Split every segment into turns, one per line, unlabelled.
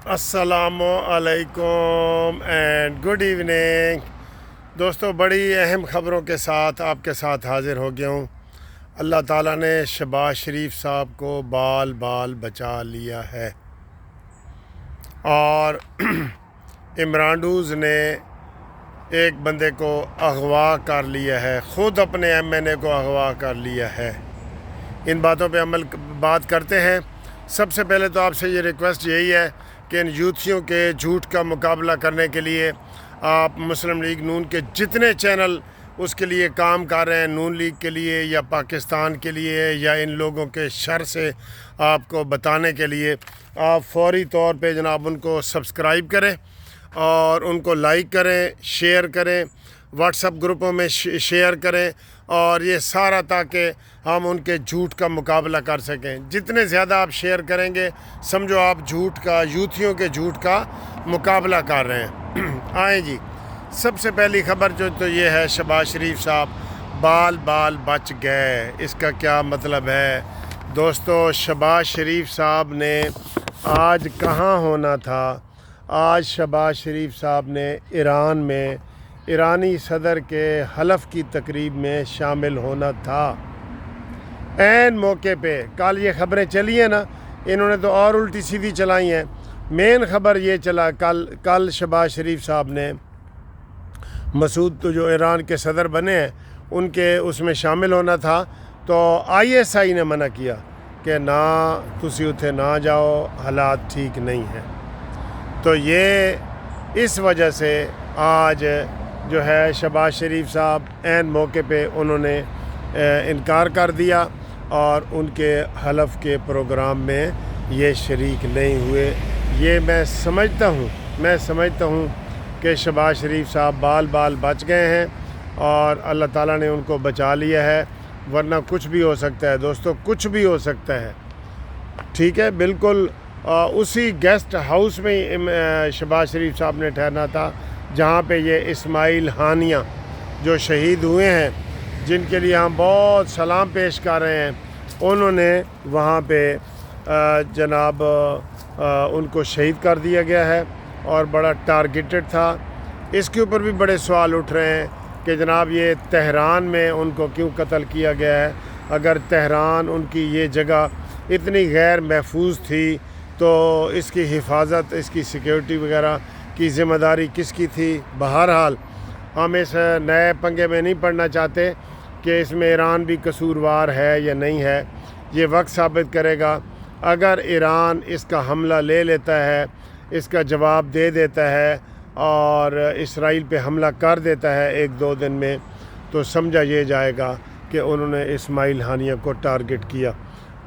السلام علیکم and good evening دوستو، بڑی اہم خبروں کے ساتھ آپ کے ساتھ حاضر ہو گیا ہوں۔ اللہ تعالیٰ نے شہباز شریف صاحب کو بال بچا لیا ہے اور عمرانڈوز نے ایک بندے کو اغوا کر لیا ہے، خود اپنے ایم این اے کو اغوا کر لیا ہے۔ ان باتوں پہ بات کرتے ہیں۔ سب سے پہلے تو آپ سے یہ ریکویسٹ یہی ہے کہ ان یوتھیوں کے جھوٹ کا مقابلہ کرنے کے لیے آپ مسلم لیگ نون کے جتنے چینل اس کے لیے کام کر رہے ہیں، نون لیگ کے لیے یا پاکستان کے لیے یا ان لوگوں کے شر سے آپ کو بتانے کے لیے، آپ فوری طور پہ جناب ان کو سبسکرائب کریں اور ان کو لائک کریں، شیئر کریں، واٹس ایپ گروپوں میں شیئر کریں، اور یہ سارا تاکہ ہم ان کے جھوٹ کا مقابلہ کر سکیں۔ جتنے زیادہ آپ شیئر کریں گے، سمجھو آپ جھوٹ کا، یوتھیوں کے جھوٹ کا مقابلہ کر رہے ہیں۔ آئیں جی، سب سے پہلی خبر جو تو یہ ہے، شہباز شریف صاحب بال بچ گئے۔ اس کا کیا مطلب ہے دوستو؟ شہباز شریف صاحب نے آج کہاں ہونا تھا؟ آج شہباز شریف صاحب نے ایران میں ایرانی صدر کے حلف کی تقریب میں شامل ہونا تھا۔ عین موقع پہ کل یہ خبریں چلی ہیں نا، انہوں نے تو اور الٹی سیدھی چلائی ہیں۔ مین خبر یہ چلا، کل شہباز شریف صاحب نے مسعود تو جو ایران کے صدر بنے ہیں ان کے اس میں شامل ہونا تھا، تو ISI نے منع کیا کہ نہ تسی اتھے نہ جاؤ، حالات ٹھیک نہیں ہیں۔ تو یہ اس وجہ سے آج جو ہے شہباز شریف صاحب عین موقع پہ انہوں نے انکار کر دیا اور ان کے حلف کے پروگرام میں یہ شریک نہیں ہوئے۔ یہ میں سمجھتا ہوں کہ شہباز شریف صاحب بال بچ گئے ہیں اور اللہ تعالیٰ نے ان کو بچا لیا ہے، ورنہ کچھ بھی ہو سکتا ہے دوستو، کچھ بھی ہو سکتا ہے۔ ٹھیک ہے، بالکل اسی گیسٹ ہاؤس میں شہباز شریف صاحب نے ٹھہرنا تھا جہاں پہ یہ اسماعیل ہانیہ جو شہید ہوئے ہیں، جن کے لیے ہم بہت سلام پیش کر رہے ہیں، انہوں نے وہاں پہ جناب ان کو شہید کر دیا گیا ہے اور بڑا ٹارگیٹڈ تھا۔ اس کے اوپر بھی بڑے سوال اٹھ رہے ہیں کہ جناب یہ تہران میں ان کو کیوں قتل کیا گیا ہے؟ اگر تہران ان کی یہ جگہ اتنی غیر محفوظ تھی تو اس کی حفاظت، اس کی سیکیورٹی وغیرہ کی ذمہ داری کس کی تھی؟ بہرحال ہم اس نئے پنگے میں نہیں پڑنا چاہتے کہ اس میں ایران بھی قصوروار ہے یا نہیں ہے۔ یہ وقت ثابت کرے گا۔ اگر ایران اس کا حملہ لے لیتا ہے، اس کا جواب دے دیتا ہے اور اسرائیل پہ حملہ کر دیتا ہے 1-2 دن میں، تو سمجھا یہ جائے گا کہ انہوں نے اسماعیل ہانیہ کو ٹارگٹ کیا،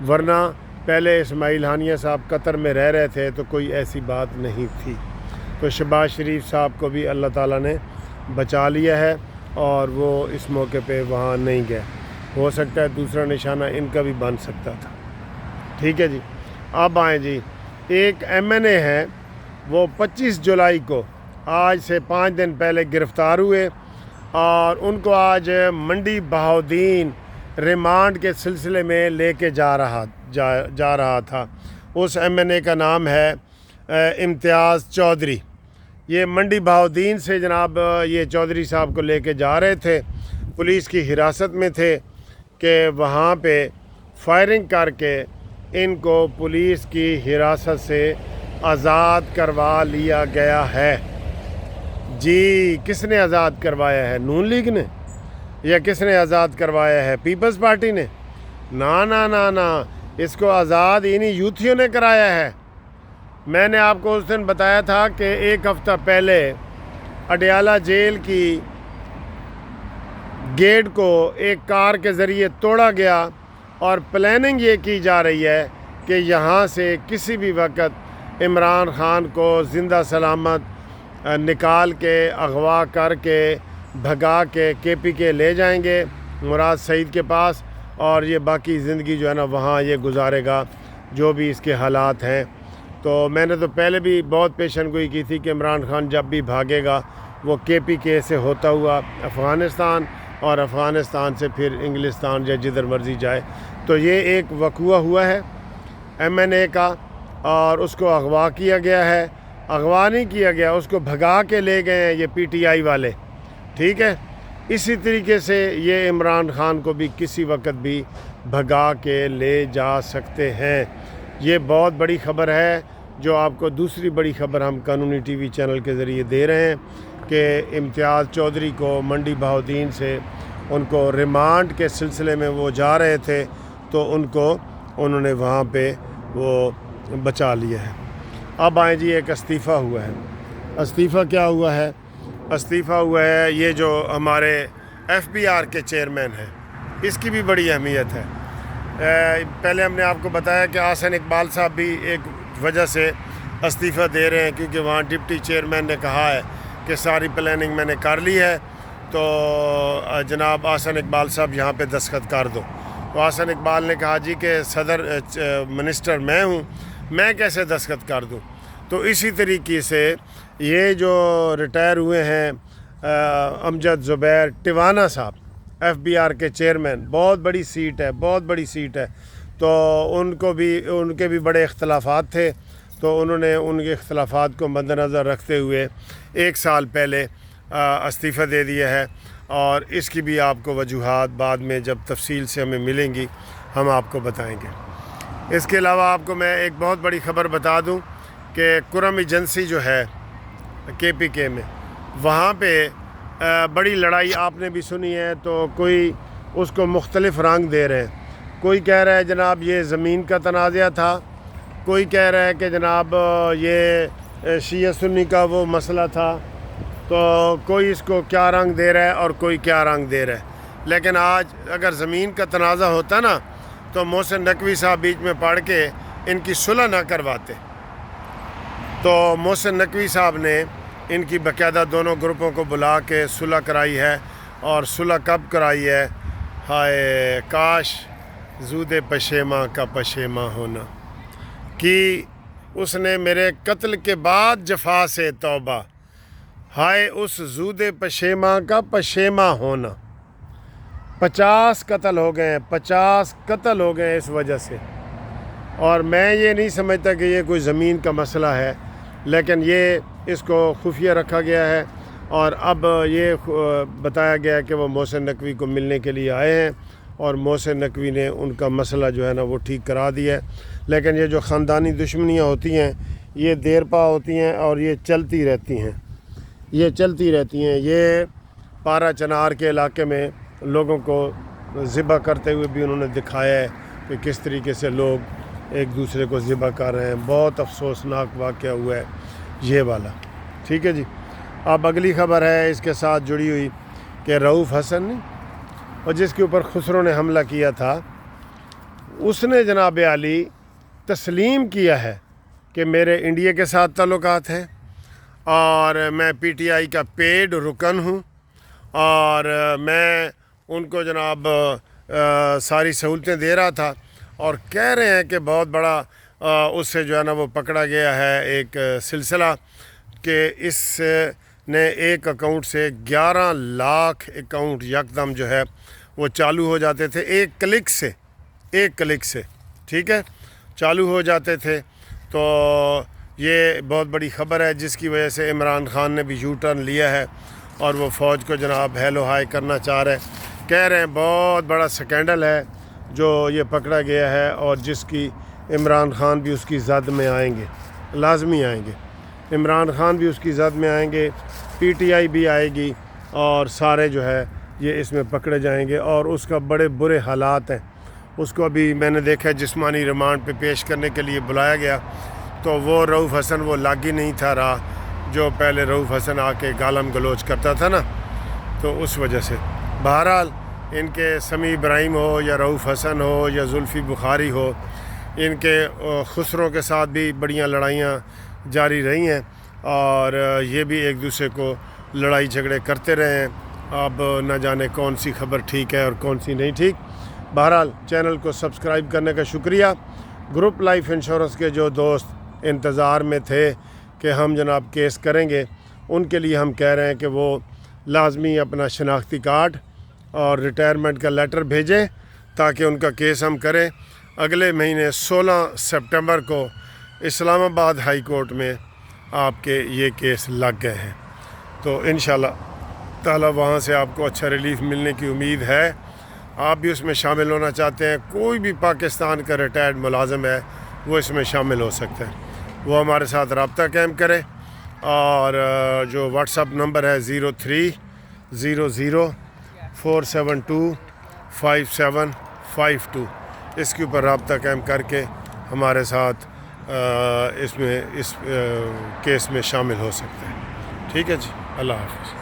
ورنہ پہلے اسماعیل ہانیہ صاحب قطر میں رہ رہے تھے تو کوئی ایسی بات نہیں تھی۔ تو شہباز شریف صاحب کو بھی اللہ تعالیٰ نے بچا لیا ہے اور وہ اس موقع پہ وہاں نہیں گئے۔ ہو سکتا ہے دوسرا نشانہ ان کا بھی بن سکتا تھا۔ ٹھیک ہے جی، اب آئیں جی، ایک MNA ہے، وہ 25 جولائی کو، آج سے 5 دن پہلے گرفتار ہوئے اور ان کو آج منڈی بہاؤدین ریمانڈ کے سلسلے میں لے کے جا رہا تھا۔ اس MNA کا نام ہے امتیاز چودھری۔ یہ منڈی بہاؤدین سے جناب یہ چودھری صاحب کو لے کے جا رہے تھے، پولیس کی حراست میں تھے کہ وہاں پہ فائرنگ کر کے ان کو پولیس کی حراست سے آزاد کروا لیا گیا ہے۔ جی، کس نے آزاد کروایا ہے؟ نون لیگ نے؟ یا کس نے آزاد کروایا ہے؟ پیپلز پارٹی نے؟ نہ، اس کو آزاد انہی یوتھیوں نے کرایا ہے۔ میں نے آپ کو اس دن بتایا تھا کہ 1 ہفتہ پہلے اڈیالہ جیل کی گیٹ کو ایک کار کے ذریعے توڑا گیا اور پلاننگ یہ کی جا رہی ہے کہ یہاں سے کسی بھی وقت عمران خان کو زندہ سلامت نکال کے، اغوا کر کے، بھگا کے KPK لے جائیں گے مراد سعید کے پاس، اور یہ باقی زندگی جو ہے نا وہاں یہ گزارے گا جو بھی اس کے حالات ہیں۔ تو میں نے تو پہلے بھی بہت پیشن گوئی کی تھی کہ عمران خان جب بھی بھاگے گا وہ KPK سے ہوتا ہوا افغانستان، اور افغانستان سے پھر انگلستان یا جدھر مرضی جائے۔ تو یہ ایک وقوع ہوا ہے MNA کا، اور اس کو اغوا کیا گیا ہے. اغوا نہیں کیا گیا، اس کو بھگا کے لے گئے ہیں یہ پی ٹی آئی والے. ٹھیک ہے، اسی طریقے سے یہ عمران خان کو بھی کسی وقت بھی بھگا کے لے جا سکتے ہیں. یہ بہت بڑی خبر ہے جو آپ کو دوسری بڑی خبر ہم قانونی ٹی وی چینل کے ذریعے دے رہے ہیں کہ امتیاز چودھری کو منڈی بہاؤدین سے ان کو ریمانڈ کے سلسلے میں وہ جا رہے تھے تو انہوں نے وہاں پہ وہ بچا لیا ہے. اب آئیں جی، ایک استعفیٰ ہوا ہے. استعفیٰ کیا ہوا ہے؟ استعفیٰ ہوا ہے یہ جو ہمارے ایف بی آر کے چیئرمین ہیں، اس کی بھی بڑی اہمیت ہے. پہلے ہم نے آپ کو بتایا کہ احسن اقبال صاحب بھی ایک وجہ سے استعفیٰ دے رہے ہیں کیونکہ وہاں ڈپٹی چیئرمین نے کہا ہے کہ ساری پلاننگ میں نے کر لی ہے تو جناب احسن اقبال صاحب یہاں پہ دستخط کر دو. تو احسن اقبال نے کہا جی کہ صدر منسٹر میں ہوں، میں کیسے دستخط کر دوں. تو اسی طریقے سے یہ جو ریٹائر ہوئے ہیں امجد زبیر ٹیوانا صاحب، ایف بی آر کے چیئرمین، بہت بڑی سیٹ ہے، بہت بڑی سیٹ ہے. تو ان کے بھی بڑے اختلافات تھے، تو انہوں نے ان کے اختلافات کو مد نظر رکھتے ہوئے 1 سال پہلے استعفیٰ دے دیا ہے. اور اس کی بھی آپ کو وجوہات بعد میں جب تفصیل سے ہمیں ملیں گی ہم آپ کو بتائیں گے. اس کے علاوہ آپ کو میں ایک بہت بڑی خبر بتا دوں کہ کرم ایجنسی جو ہے کے پی کے میں، وہاں پہ بڑی لڑائی آپ نے بھی سنی ہے. تو کوئی اس کو مختلف رنگ دے رہے ہیں. کوئی کہہ رہا ہے جناب یہ زمین کا تنازع تھا، کوئی کہہ رہا ہے کہ جناب یہ شیعہ سنی کا وہ مسئلہ تھا. تو کوئی اس کو کیا رنگ دے رہا ہے اور کوئی کیا رنگ دے رہا ہے. لیکن آج اگر زمین کا تنازع ہوتا نا تو محسن نقوی صاحب بیچ میں پڑھ کے ان کی صلح نہ کرواتے. تو محسن نقوی صاحب نے ان کی باقاعدہ دونوں گروپوں کو بلا کے صلح کرائی ہے. اور صلح کب کرائی ہے؟ ہائے کاش زود پشیماں کا پشیماں ہونا کہ اس نے میرے قتل کے بعد جفا سے توبہ، ہائے اس زود پشیماں کا پشیماں ہونا. 50 قتل ہو گئے ہیں، 50 قتل ہو گئے ہیں اس وجہ سے. اور میں یہ نہیں سمجھتا کہ یہ کوئی زمین کا مسئلہ ہے، لیکن یہ اس کو خفیہ رکھا گیا ہے. اور اب یہ بتایا گیا کہ وہ محسن نقوی کو ملنے کے لیے آئے ہیں اور محسن نقوی نے ان کا مسئلہ جو ہے نا وہ ٹھیک کرا دیا ہے. لیکن یہ جو خاندانی دشمنیاں ہوتی ہیں یہ دیر پا ہوتی ہیں اور یہ چلتی رہتی ہیں، یہ چلتی رہتی ہیں. یہ پارا چنار کے علاقے میں لوگوں کو ذبح کرتے ہوئے بھی انہوں نے دکھایا ہے کہ کس طریقے سے لوگ ایک دوسرے کو ذبح کر رہے ہیں. بہت افسوسناک واقعہ ہوا ہے یہ والا. ٹھیک ہے جی. اب اگلی خبر ہے اس کے ساتھ جڑی ہوئی کہ رؤوف حسن نے، اور جس کے اوپر خسرو نے حملہ کیا تھا، اس نے جناب عالی تسلیم کیا ہے کہ میرے انڈیا کے ساتھ تعلقات ہیں اور میں پی ٹی آئی کا پیڈ رکن ہوں اور میں ان کو جناب ساری سہولتیں دے رہا تھا. اور کہہ رہے ہیں کہ بہت بڑا اس سے جو ہے نا وہ پکڑا گیا ہے ایک سلسلہ کہ اس نے ایک اکاؤنٹ سے 11 لاکھ اکاؤنٹ یکدم جو ہے وہ چالو ہو جاتے تھے ایک کلک سے. ٹھیک ہے، چالو ہو جاتے تھے. تو یہ بہت بڑی خبر ہے جس کی وجہ سے عمران خان نے بھی یو ٹرن لیا ہے اور وہ فوج کو جناب ہیلو ہائی کرنا چاہ رہے ہیں. کہہ رہے ہیں بہت بڑا سکینڈل ہے جو یہ پکڑا گیا ہے اور جس کی عمران خان بھی اس کی زد میں آئیں گے، لازمی آئیں گے. عمران خان بھی اس کی زد میں آئیں گے، پی ٹی آئی بھی آئے گی اور سارے جو ہے یہ اس میں پکڑے جائیں گے. اور اس کا بڑے برے حالات ہیں. اس کو ابھی میں نے دیکھا جسمانی ریمانڈ پہ پیش کرنے کے لیے بلایا گیا تو وہ رؤوف حسن وہ لگ ہی نہیں تھا رہا جو پہلے رؤوف حسن آ کے گالم گلوچ کرتا تھا نا. تو اس وجہ سے بہرحال ان کے سمیع ابراہیم ہو یا رؤوف حسن ہو یا زلفی بخاری ہو، ان کے خسروں کے ساتھ بھی بڑیاں لڑائیاں جاری رہی ہیں اور یہ بھی ایک دوسرے کو لڑائی جھگڑے کرتے رہے ہیں. اب نہ جانے کون سی خبر ٹھیک ہے اور کون سی نہیں ٹھیک. بہرحال چینل کو سبسکرائب کرنے کا شکریہ. گروپ لائف انشورنس کے جو دوست انتظار میں تھے کہ ہم جناب کیس کریں گے، ان کے لیے ہم کہہ رہے ہیں کہ وہ لازمی اپنا شناختی کارڈ اور ریٹائرمنٹ کا لیٹر بھیجیں تاکہ ان کا کیس ہم کریں. اگلے مہینے 16 سپٹمبر کو اسلام آباد ہائی کورٹ میں آپ کے یہ کیس لگ گئے ہیں، تو انشاءاللہ تعالیٰ وہاں سے آپ کو اچھا ریلیف ملنے کی امید ہے۔ آپ بھی اس میں شامل ہونا چاہتے ہیں، کوئی بھی پاکستان کا ریٹائرڈ ملازم ہے وہ اس میں شامل ہو سکتا ہے، وہ ہمارے ساتھ رابطہ قائم کرے، اور جو واٹس اپ نمبر ہے 0300472572 اس کے اوپر رابطہ قائم کر کے ہمارے ساتھ اس کیس میں شامل ہو سکتے ہیں۔ ٹھیک ہے جی، اللہ حافظ۔